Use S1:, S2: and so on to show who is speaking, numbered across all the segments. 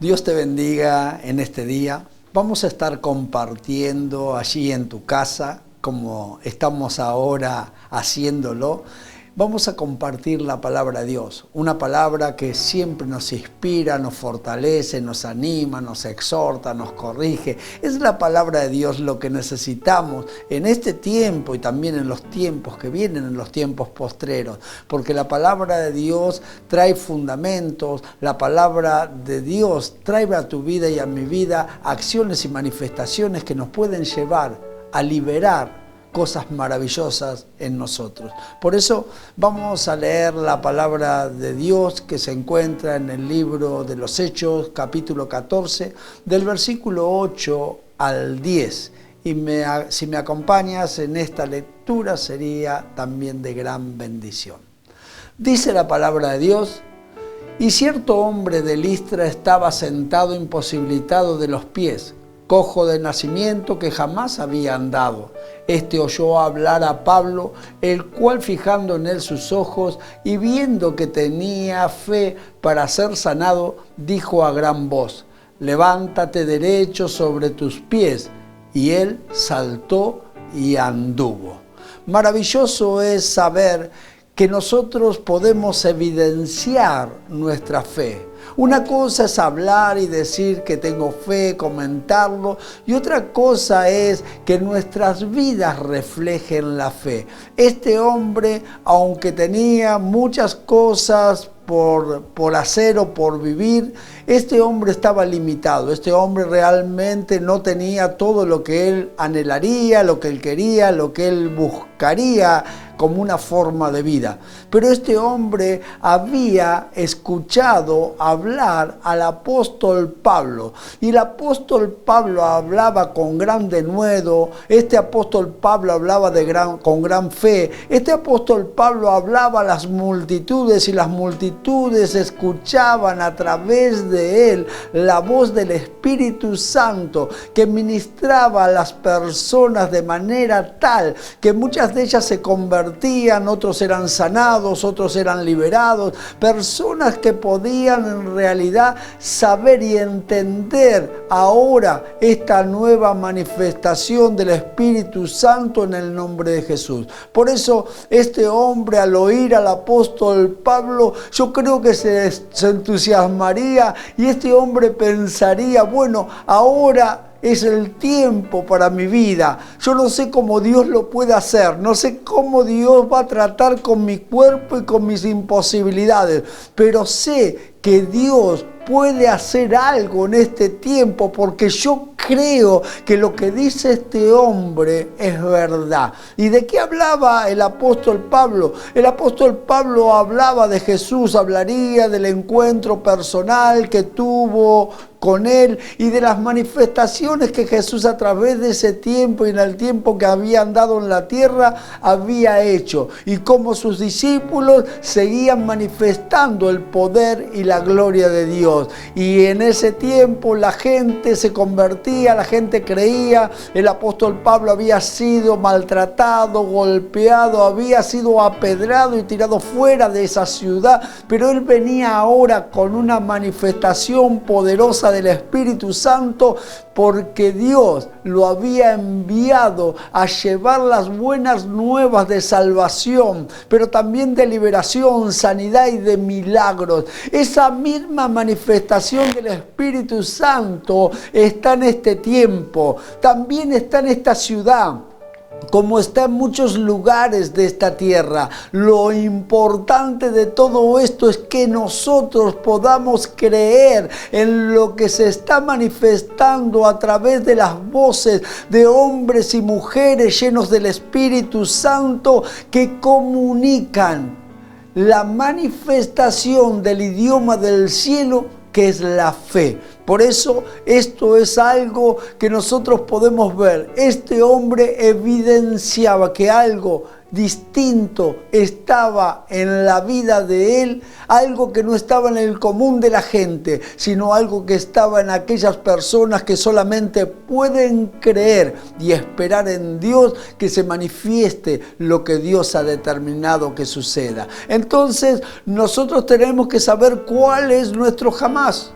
S1: Dios te bendiga en este día. Vamos a estar compartiendo allí en tu casa, como estamos ahora haciéndolo. Vamos a compartir la palabra de Dios, una palabra que siempre nos inspira, nos fortalece, nos anima, nos exhorta, nos corrige. Es la palabra de Dios lo que necesitamos en este tiempo y también en los tiempos que vienen, en los tiempos postreros, porque la palabra de Dios trae fundamentos, la palabra de Dios trae a tu vida y a mi vida acciones y manifestaciones que nos pueden llevar a liberar cosas maravillosas en nosotros. Por eso vamos a leer la palabra de Dios que se encuentra en el libro de los Hechos, capítulo 14, del versículo 8 al 10. Y si me acompañas en esta lectura sería también de gran bendición. Dice la palabra de Dios: y cierto hombre de Listra estaba sentado imposibilitado de los pies, cojo de nacimiento, que jamás había andado. Este oyó hablar a Pablo, el cual, fijando en él sus ojos y viendo que tenía fe para ser sanado, dijo a gran voz: levántate derecho sobre tus pies. Y él saltó y anduvo. Maravilloso es saber que nosotros podemos evidenciar nuestra fe. Una cosa es hablar y decir que tengo fe, comentarlo, y otra cosa es que nuestras vidas reflejen la fe. Este hombre, aunque tenía muchas cosas por hacer o por vivir, este hombre estaba limitado. Este hombre realmente no tenía todo lo que él anhelaría, lo que él quería, lo que él buscaría como una forma de vida. Pero este hombre había escuchado hablar al apóstol Pablo, y el apóstol Pablo hablaba con gran denuedo. Este apóstol Pablo hablaba con gran fe. Este apóstol Pablo hablaba a las multitudes, y las multitudes escuchaban a través de él la voz del Espíritu Santo, que ministraba a las personas de manera tal que muchas de ellas se convertían, otros eran sanados, otros eran liberados, personas que podían en realidad saber y entender ahora esta nueva manifestación del Espíritu Santo en el nombre de Jesús. Por eso este hombre, al oír al apóstol Pablo, yo creo que se entusiasmaría, y este hombre pensaría: bueno, ahora es el tiempo para mi vida. Yo no sé cómo Dios lo puede hacer, no sé cómo Dios va a tratar con mi cuerpo y con mis imposibilidades, pero sé que Dios puede hacer algo en este tiempo, porque yo creo que lo que dice este hombre es verdad. ¿Y de qué hablaba el apóstol Pablo? El apóstol Pablo hablaba de Jesús, hablaría del encuentro personal que tuvo con él y de las manifestaciones que Jesús a través de ese tiempo y en el tiempo que había andado en la tierra había hecho, y cómo sus discípulos seguían manifestando el poder y la gloria de Dios. Y en ese tiempo la gente se convertía, la gente creía. El apóstol Pablo había sido maltratado, golpeado, había sido apedrado y tirado fuera de esa ciudad, pero él venía ahora con una manifestación poderosa del Espíritu Santo, porque Dios lo había enviado a llevar las buenas nuevas de salvación, pero también de liberación, sanidad y de milagros. Esa misma manifestación del Espíritu Santo está en este tiempo, también está en esta ciudad, como está en muchos lugares de esta tierra. Lo importante de todo esto es que nosotros podamos creer en lo que se está manifestando a través de las voces de hombres y mujeres llenos del Espíritu Santo, que comunican la manifestación del idioma del cielo, que es la fe. Por eso esto es algo que nosotros podemos ver. Este hombre evidenciaba que algo distinto estaba en la vida de él, algo que no estaba en el común de la gente, sino algo que estaba en aquellas personas que solamente pueden creer y esperar en Dios que se manifieste lo que Dios ha determinado que suceda. Entonces nosotros tenemos que saber cuál es nuestro jamás.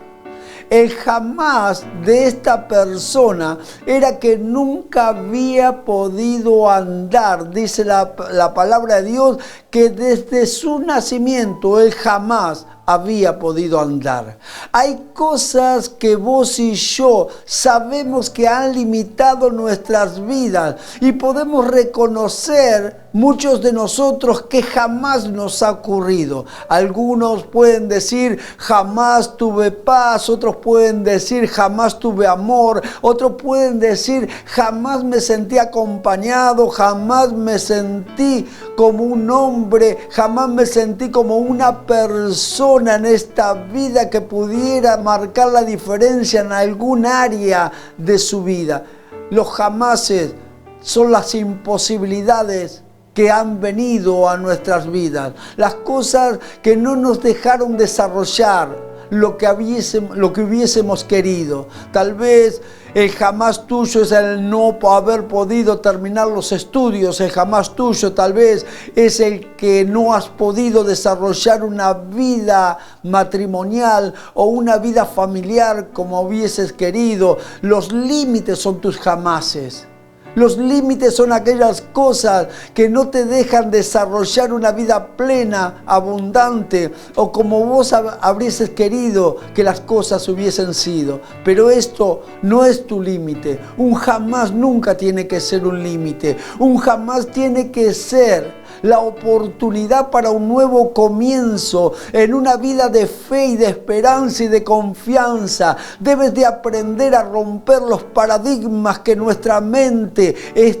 S1: El jamás de esta persona era que nunca había podido andar. Dice la palabra de Dios que desde su nacimiento él jamás había podido andar. Hay cosas que vos y yo sabemos que han limitado nuestras vidas y podemos reconocer muchos de nosotros que jamás nos ha ocurrido. Algunos pueden decir jamás tuve paz, otros pueden decir jamás tuve amor, otros pueden decir jamás me sentí acompañado, jamás me sentí como un hombre, jamás me sentí como una persona en esta vida que pudiera marcar la diferencia en algún área de su vida. Los jamases son las imposibilidades que han venido a nuestras vidas, las cosas que no nos dejaron desarrollar lo que hubiésemos querido. Tal vez el jamás tuyo es el no haber podido terminar los estudios, el jamás tuyo tal vez es el que no has podido desarrollar una vida matrimonial o una vida familiar como hubieses querido. Los límites son tus jamases. Los límites son aquellas cosas que no te dejan desarrollar una vida plena, abundante, o como vos habrías querido que las cosas hubiesen sido. Pero esto no es tu límite. Un jamás nunca tiene que ser un límite. Un jamás tiene que ser la oportunidad para un nuevo comienzo en una vida de fe y de esperanza y de confianza. Debes de aprender a romper los paradigmas que nuestra mente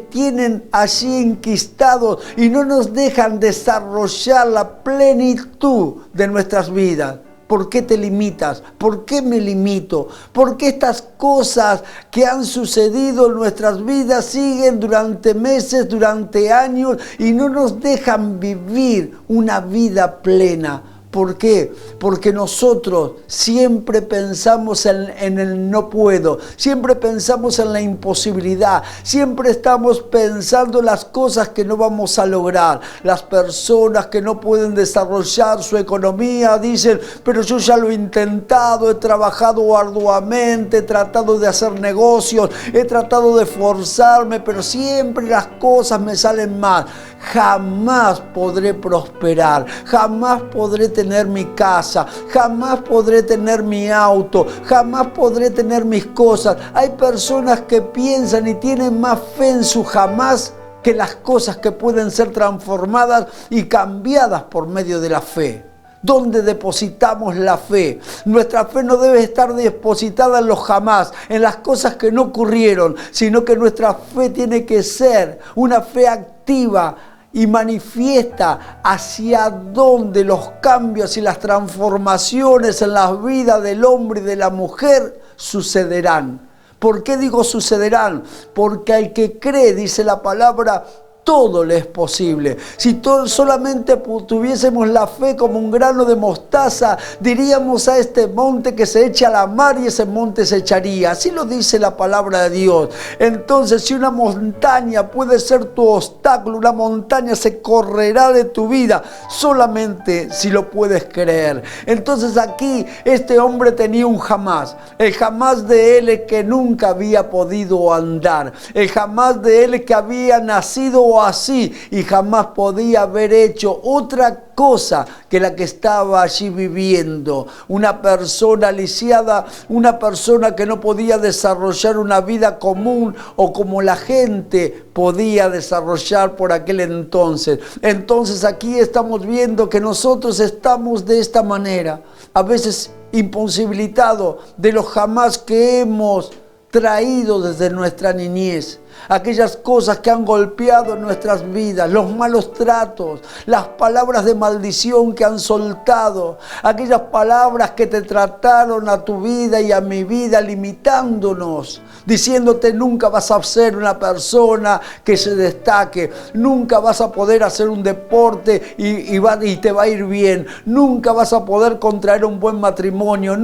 S1: tienen allí enquistados y no nos dejan desarrollar la plenitud de nuestras vidas. ¿Por qué te limitas? ¿Por qué me limito? ¿Por qué estas cosas que han sucedido en nuestras vidas siguen durante meses, durante años y no nos dejan vivir una vida plena? ¿Por qué? Porque nosotros siempre pensamos en el no puedo, siempre pensamos en la imposibilidad, siempre estamos pensando en las cosas que no vamos a lograr. Las personas que no pueden desarrollar su economía dicen, pero yo ya lo he intentado, he trabajado arduamente, he tratado de hacer negocios, he tratado de esforzarme, pero siempre las cosas me salen mal. Jamás podré prosperar, jamás podré tener mi casa, jamás podré tener mi auto, jamás podré tener mis cosas. Hay personas que piensan y tienen más fe en su jamás que las cosas que pueden ser transformadas y cambiadas por medio de la fe. ¿Dónde depositamos la fe? Nuestra fe no debe estar depositada en los jamás, en las cosas que no ocurrieron, sino que nuestra fe tiene que ser una fe activa y manifiesta hacia dónde los cambios y las transformaciones en las vidas del hombre y de la mujer sucederán. ¿Por qué digo sucederán? Porque al que cree, dice la palabra, todo le es posible. Si solamente tuviésemos la fe como un grano de mostaza, diríamos a este monte que se eche a la mar y ese monte se echaría. Así lo dice la palabra de Dios. Entonces, si una montaña puede ser tu obstáculo, una montaña se correrá de tu vida solamente si lo puedes creer. Entonces aquí este hombre tenía un jamás. El jamás de él es que nunca había podido andar. El jamás de él es que había nacido así y jamás podía haber hecho otra cosa que la que estaba allí viviendo. Una persona lisiada, una persona que no podía desarrollar una vida común o como la gente podía desarrollar por aquel entonces. Entonces aquí estamos viendo que nosotros estamos de esta manera, a veces imposibilitados de los jamás que hemos traído desde nuestra niñez. Aquellas cosas que han golpeado nuestras vidas, los malos tratos, las palabras de maldición que han soltado, aquellas palabras que te trataron a tu vida y a mi vida, limitándonos, diciéndote nunca vas a ser una persona que se destaque, nunca vas a poder hacer un deporte y te va a ir bien, nunca vas a poder contraer un buen matrimonio,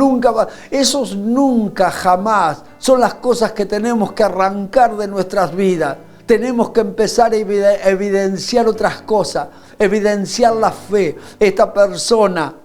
S1: esos nunca jamás son las cosas que tenemos que arrancar de nuestras vidas. Tenemos que empezar a evidenciar otras cosas, evidenciar la fe. Esta persona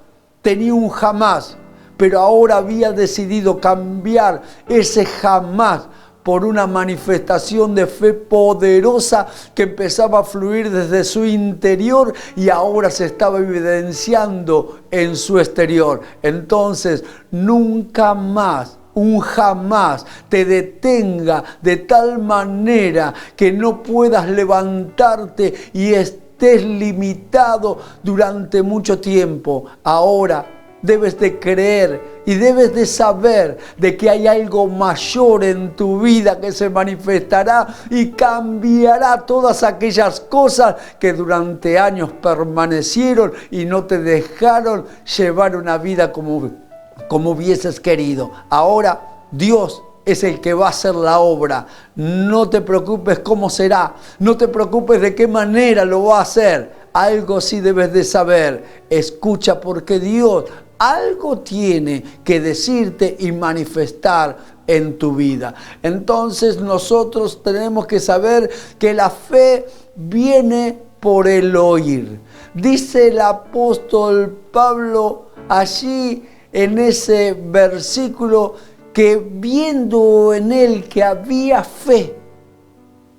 S1: tenía un jamás, pero ahora había decidido cambiar ese jamás por una manifestación de fe poderosa que empezaba a fluir desde su interior y ahora se estaba evidenciando en su exterior. Entonces, nunca más, un jamás te detenga de tal manera que no puedas levantarte y estés limitado durante mucho tiempo. Ahora debes de creer y debes de saber de que hay algo mayor en tu vida que se manifestará y cambiará todas aquellas cosas que durante años permanecieron y no te dejaron llevar una vida como hubieses querido. Ahora Dios es el que va a hacer la obra. No te preocupes cómo será, no te preocupes de qué manera lo va a hacer. Algo sí debes de saber. Escucha, porque Dios algo tiene que decirte y manifestar en tu vida. Entonces nosotros tenemos que saber que la fe viene por el oír. Dice el apóstol Pablo allí en ese versículo que viendo en él que había fe,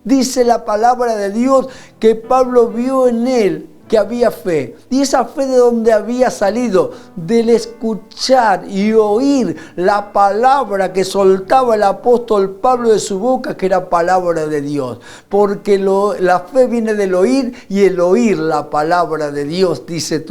S1: dice la palabra de Dios que Pablo vio en él que había fe. ¿Y esa fe de dónde había salido? Del escuchar y oír la palabra que soltaba el apóstol Pablo de su boca, que era palabra de Dios. Porque la fe viene del oír y el oír la palabra de Dios, dice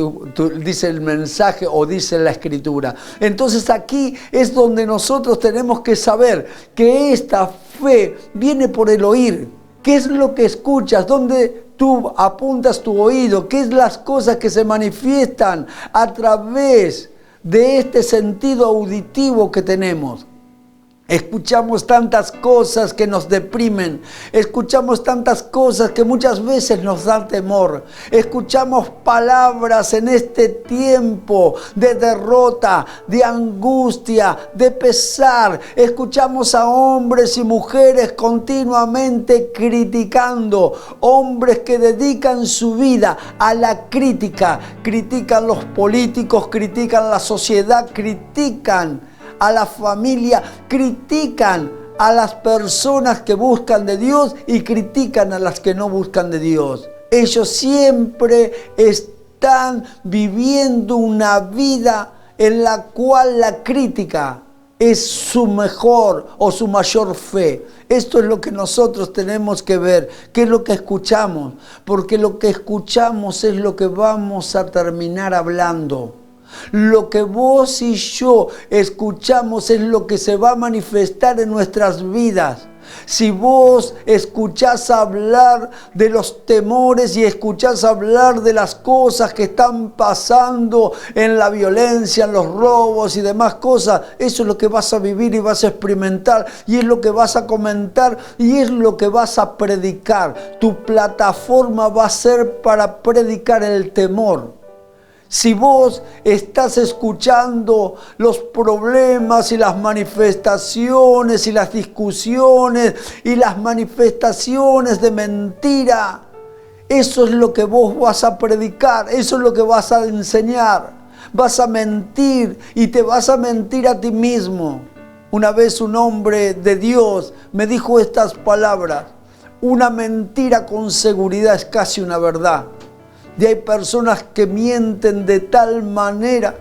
S1: el mensaje o dice la escritura. Entonces aquí es donde nosotros tenemos que saber que esta fe viene por el oír. ¿Qué es lo que escuchas? ¿Dónde tú apuntas tu oído? ¿Qué es las cosas que se manifiestan a través de este sentido auditivo que tenemos? Escuchamos tantas cosas que nos deprimen, escuchamos tantas cosas que muchas veces nos dan temor, escuchamos palabras en este tiempo de derrota, de angustia, de pesar, escuchamos a hombres y mujeres continuamente criticando, hombres que dedican su vida a la crítica, critican los políticos, critican la sociedad, critican a la familia, critican a las personas que buscan de Dios y critican a las que no buscan de Dios. Ellos siempre están viviendo una vida en la cual la crítica es su mejor o su mayor fe. Esto es lo que nosotros tenemos que ver, qué es lo que escuchamos, porque lo que escuchamos es lo que vamos a terminar hablando. Lo que vos y yo escuchamos es lo que se va a manifestar en nuestras vidas. Si vos escuchás hablar de los temores y escuchás hablar de las cosas que están pasando en la violencia, en los robos y demás cosas, eso es lo que vas a vivir y vas a experimentar y es lo que vas a comentar y es lo que vas a predicar. Tu plataforma va a ser para predicar el temor. Si vos estás escuchando los problemas y las manifestaciones y las discusiones y las manifestaciones de mentira, eso es lo que vos vas a predicar, eso es lo que vas a enseñar. Vas a mentir y te vas a mentir a ti mismo. Una vez un hombre de Dios me dijo estas palabras: una mentira con seguridad es casi una verdad. Y hay personas que mienten de tal manera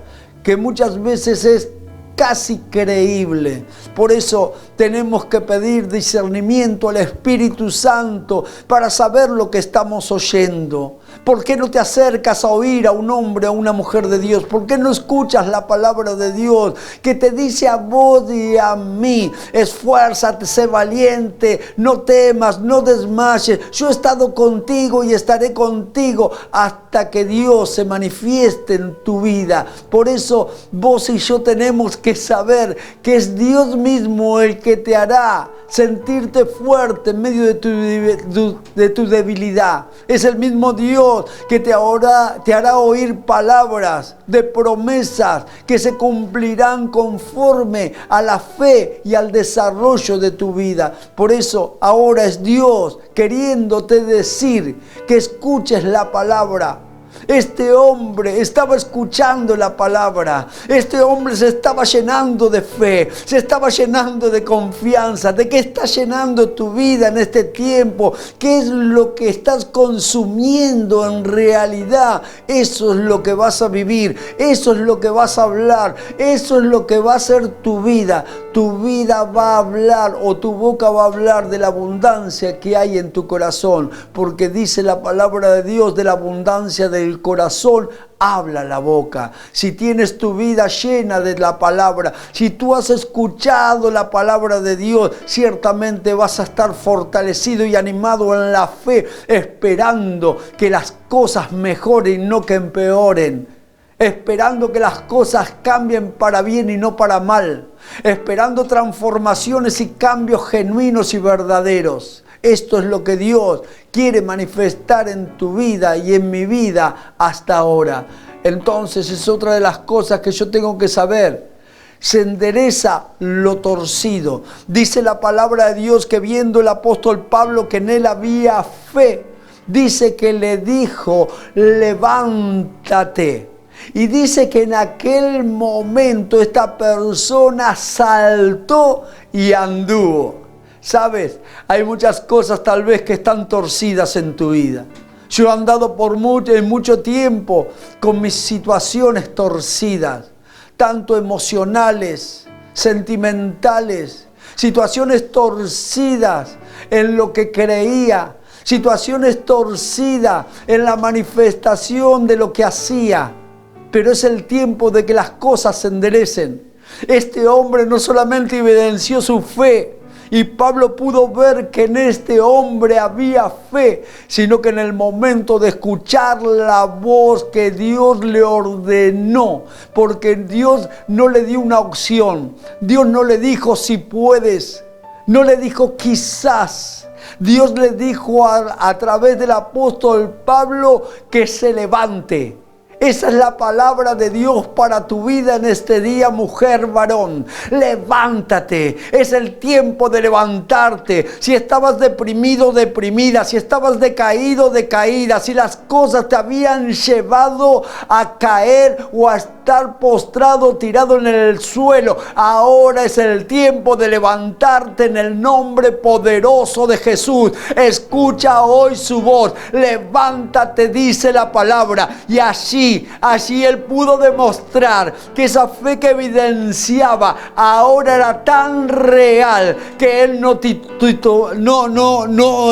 S1: que muchas veces es casi creíble. Por eso tenemos que pedir discernimiento al Espíritu Santo para saber lo que estamos oyendo. ¿Por qué no te acercas a oír a un hombre, a una mujer de Dios? ¿Por qué no escuchas la palabra de Dios que te dice a vos y a mí: esfuérzate, sé valiente, no temas, no desmayes, yo he estado contigo y estaré contigo hasta que Dios se manifieste en tu vida? Por eso vos y yo tenemos que saber que es Dios mismo el que te hará sentirte fuerte en medio de tu debilidad. Es el mismo Dios que te hará oír palabras de promesas que se cumplirán conforme a la fe y al desarrollo de tu vida. Por eso ahora es Dios queriéndote decir que escuches la palabra. Este hombre estaba escuchando la palabra. Este hombre se estaba llenando de fe, se estaba llenando de confianza. ¿De qué está llenando tu vida en este tiempo? ¿Qué es lo que estás consumiendo en realidad? Eso es lo que vas a vivir, eso es lo que vas a hablar, eso es lo que va a ser tu vida. Tu vida va a hablar, o tu boca va a hablar de la abundancia que hay en tu corazón, porque dice la palabra de Dios, de la abundancia del corazón habla la boca. Si tienes tu vida llena de la palabra, si tú has escuchado la palabra de Dios, ciertamente vas a estar fortalecido y animado en la fe, esperando que las cosas mejoren, no que empeoren. Esperando que las cosas cambien para bien y no para mal. Esperando transformaciones y cambios genuinos y verdaderos. Esto es lo que Dios quiere manifestar en tu vida y en mi vida hasta ahora. Entonces es otra de las cosas que yo tengo que saber. Se endereza lo torcido. Dice la palabra de Dios que viendo el apóstol Pablo que en él había fe, dice que le dijo, levántate. Y dice que en aquel momento esta persona saltó y anduvo. ¿Sabes? Hay muchas cosas tal vez que están torcidas en tu vida. Yo he andado en mucho tiempo con mis situaciones torcidas, tanto emocionales, sentimentales, situaciones torcidas en lo que creía, situaciones torcidas en la manifestación de lo que hacía. Pero es el tiempo de que las cosas se enderecen. Este hombre no solamente evidenció su fe, y Pablo pudo ver que en este hombre había fe, sino que en el momento de escuchar la voz que Dios le ordenó, porque Dios no le dio una opción, Dios no le dijo si puedes, no le dijo quizás. Dios le dijo a través del apóstol Pablo que se levante. Esa es la palabra de Dios para tu vida en este día, mujer, varón. Levántate. Es el tiempo de levantarte. Si estabas deprimido, deprimida, si estabas decaído, decaída, si las cosas te habían llevado a caer o a estar postrado, tirado en el suelo, ahora es el tiempo de levantarte en el nombre poderoso de Jesús. Escucha hoy su voz. Levántate, dice la palabra. Y allí él pudo demostrar que esa fe que evidenciaba ahora era tan real que él no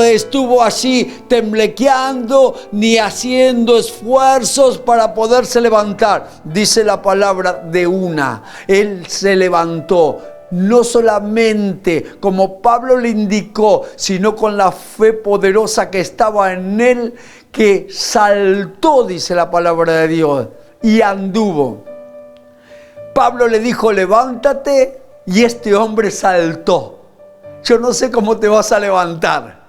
S1: estuvo allí temblequeando ni haciendo esfuerzos para poderse levantar. Dice la palabra de una. Él se levantó. No solamente como Pablo le indicó, sino con la fe poderosa que estaba en él, que saltó, dice la palabra de Dios, y anduvo. Pablo le dijo, levántate, y este hombre saltó. Yo no sé cómo te vas a levantar,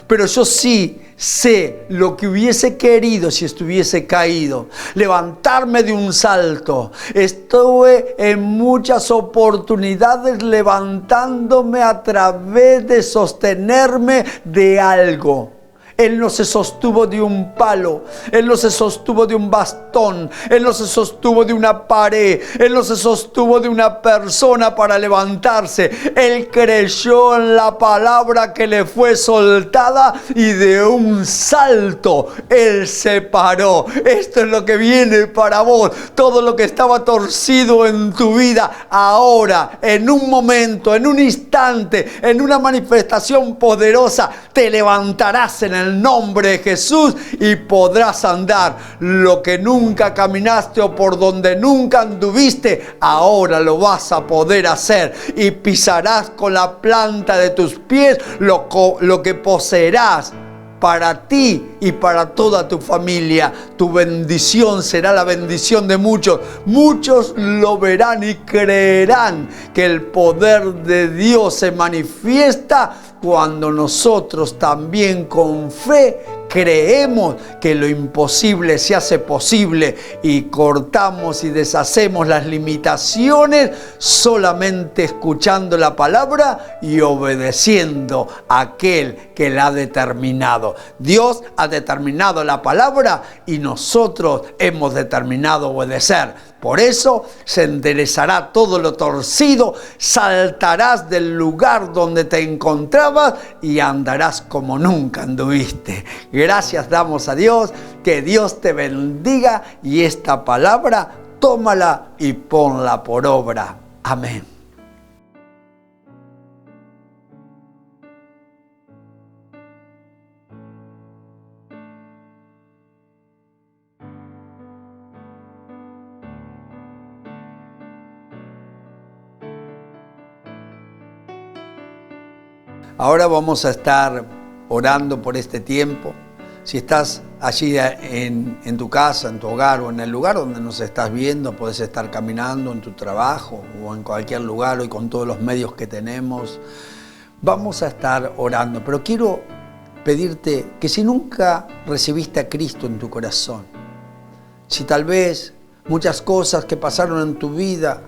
S1: pero yo sí sé lo que hubiese querido si estuviese caído. Levantarme de un salto. Estuve en muchas oportunidades levantándome a través de sostenerme de algo. Él no se sostuvo de un palo, él no se sostuvo de un bastón, él no se sostuvo de una pared, él no se sostuvo de una persona para levantarse. Él creyó en la palabra que le fue soltada y de un salto él se paró. Esto es lo que viene para vos. Todo lo que estaba torcido en tu vida, ahora, en un momento, en un instante, en una manifestación poderosa, te levantarás en el nombre de Jesús y podrás andar. Lo que nunca caminaste o por donde nunca anduviste, ahora lo vas a poder hacer y pisarás con la planta de tus pies lo que poseerás para ti y para toda tu familia. Tu bendición será la bendición de muchos. Muchos lo verán y creerán que el poder de Dios se manifiesta cuando nosotros también con fe creemos que lo imposible se hace posible y cortamos y deshacemos las limitaciones solamente escuchando la palabra y obedeciendo a aquel que la ha determinado. Dios ha determinado la palabra y nosotros hemos determinado obedecer. Por eso se enderezará todo lo torcido, saltarás del lugar donde te encontrabas y andarás como nunca anduviste. Gracias damos a Dios, que Dios te bendiga y esta palabra tómala y ponla por obra. Amén. Ahora vamos a estar orando por este tiempo. Si estás allí en tu casa, en tu hogar o en el lugar donde nos estás viendo, puedes estar caminando en tu trabajo o en cualquier lugar hoy con todos los medios que tenemos. Vamos a estar orando, pero quiero pedirte que si nunca recibiste a Cristo en tu corazón, si tal vez muchas cosas que pasaron en tu vida,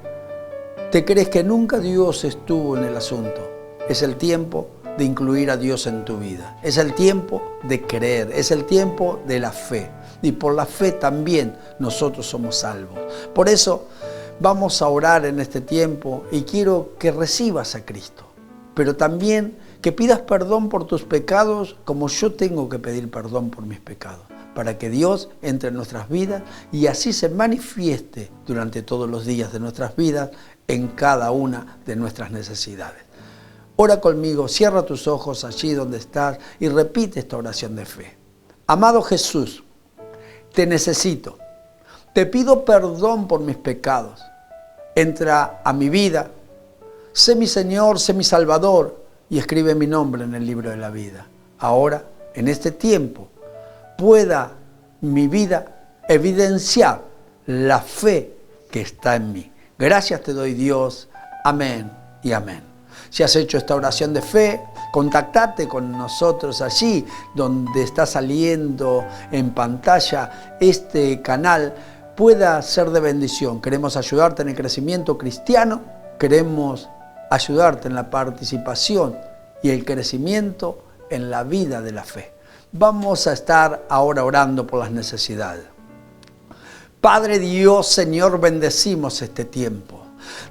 S1: te crees que nunca Dios estuvo en el asunto, es el tiempo de incluir a Dios en tu vida. Es el tiempo de creer, es el tiempo de la fe. Y por la fe también nosotros somos salvos. Por eso vamos a orar en este tiempo y quiero que recibas a Cristo. Pero también que pidas perdón por tus pecados como yo tengo que pedir perdón por mis pecados. Para que Dios entre en nuestras vidas y así se manifieste durante todos los días de nuestras vidas en cada una de nuestras necesidades. Ora conmigo, cierra tus ojos allí donde estás y repite esta oración de fe. Amado Jesús, te necesito. Te pido perdón por mis pecados. Entra a mi vida. Sé mi Señor, sé mi Salvador y escribe mi nombre en el libro de la vida. Ahora, en este tiempo, pueda mi vida evidenciar la fe que está en mí. Gracias te doy, Dios. Amén y amén. Si has hecho esta oración de fe, contactate con nosotros allí donde está saliendo en pantalla este canal, pueda ser de bendición. Queremos ayudarte en el crecimiento cristiano, queremos ayudarte en la participación y el crecimiento en la vida de la fe. Vamos a estar ahora orando por las necesidades. Padre Dios, Señor, bendecimos este tiempo.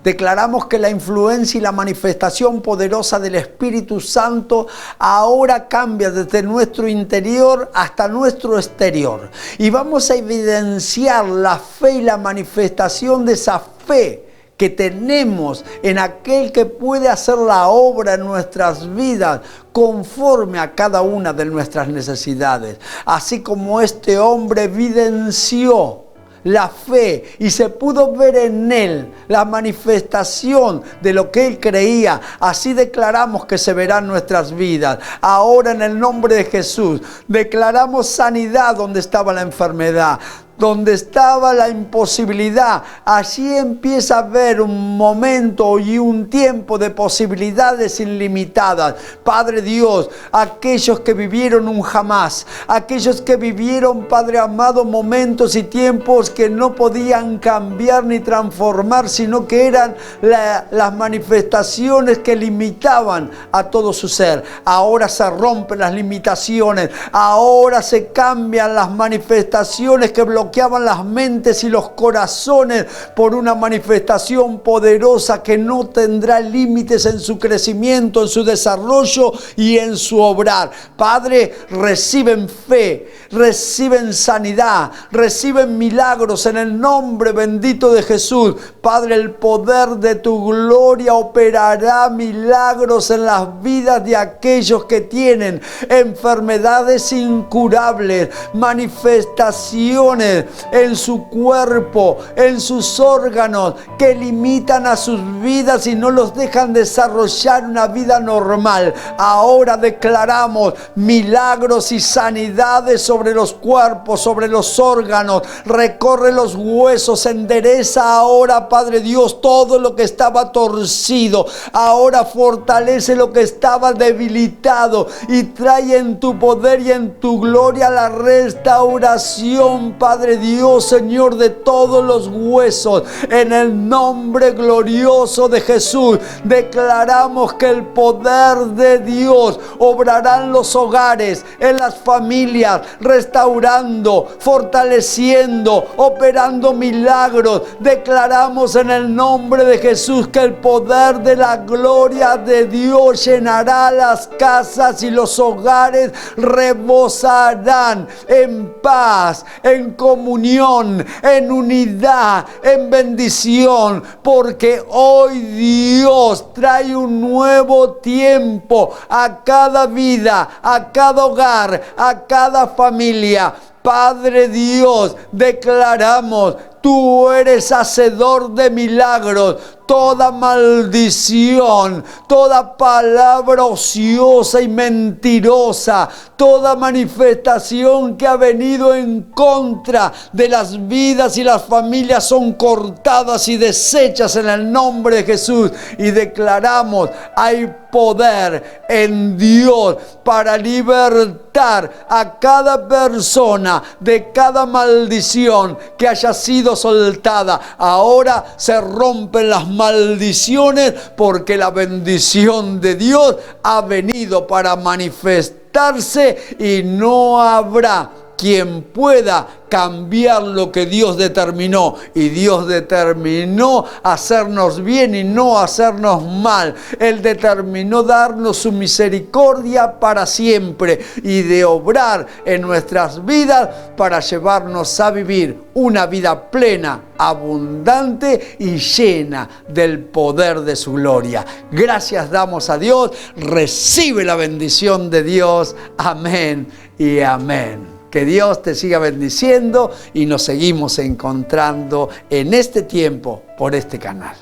S1: Declaramos que la influencia y la manifestación poderosa del Espíritu Santo ahora cambia desde nuestro interior hasta nuestro exterior. Y vamos a evidenciar la fe y la manifestación de esa fe que tenemos en aquel que puede hacer la obra en nuestras vidas conforme a cada una de nuestras necesidades. Así como este hombre evidenció la fe y se pudo ver en él la manifestación de lo que él creía, así declaramos que se verá en nuestras vidas. Ahora en el nombre de Jesús declaramos sanidad donde estaba la enfermedad, donde estaba la imposibilidad. Allí empieza a haber un momento y un tiempo de posibilidades ilimitadas. Padre Dios, aquellos que vivieron un jamás, aquellos que vivieron, Padre amado, momentos y tiempos que no podían cambiar ni transformar, sino que eran las manifestaciones que limitaban a todo su ser. Ahora se rompen las limitaciones, ahora se cambian las manifestaciones que bloqueaban las mentes y los corazones por una manifestación poderosa que no tendrá límites en su crecimiento, en su desarrollo y en su obrar. Padre, reciben fe, reciben sanidad, reciben milagros en el nombre bendito de Jesús. Padre, el poder de tu gloria operará milagros en las vidas de aquellos que tienen enfermedades incurables, manifestaciones limitaciones en su cuerpo, en sus órganos, que limitan a sus vidas y no los dejan desarrollar una vida normal. Ahora declaramos milagros y sanidades sobre los cuerpos, sobre los órganos. Recorre los huesos, endereza ahora, Padre Dios, todo lo que estaba torcido. Ahora fortalece lo que estaba debilitado y trae en tu poder y en tu gloria la restauración, Padre Dios, Señor, de todos los huesos. En el nombre glorioso de Jesús, declaramos que el poder de Dios obrará en los hogares, en las familias, restaurando, fortaleciendo, operando milagros. Declaramos en el nombre de Jesús que el poder de la gloria de Dios llenará las casas y los hogares rebosarán en paz, en comunión, en unidad, en bendición, porque hoy Dios trae un nuevo tiempo a cada vida, a cada hogar, a cada familia. Padre Dios, declaramos, tú eres hacedor de milagros. Toda maldición, toda palabra ociosa y mentirosa, toda manifestación que ha venido en contra de las vidas y las familias son cortadas y deshechas en el nombre de Jesús. Y declaramos, hay poder en Dios para libertar a cada persona de cada maldición que haya sido soltada. Ahora se rompen las maldiciones porque la bendición de Dios ha venido para manifestarse y no habrá quien pueda cambiar lo que Dios determinó. Y Dios determinó hacernos bien y no hacernos mal. Él determinó darnos su misericordia para siempre y de obrar en nuestras vidas para llevarnos a vivir una vida plena, abundante y llena del poder de su gloria. Gracias damos a Dios. Recibe la bendición de Dios. Amén y amén. Que Dios te siga bendiciendo y nos seguimos encontrando en este tiempo por este canal.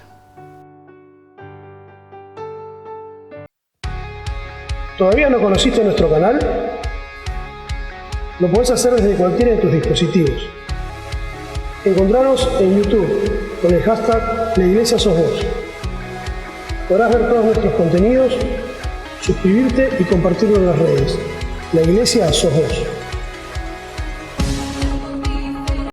S2: ¿Todavía no conociste nuestro canal? Lo podés hacer desde cualquiera de tus dispositivos. Encontranos en YouTube con el hashtag La Iglesia Sos Vos. Podrás ver todos nuestros contenidos, suscribirte y compartirlo en las redes. La Iglesia Sos Vos.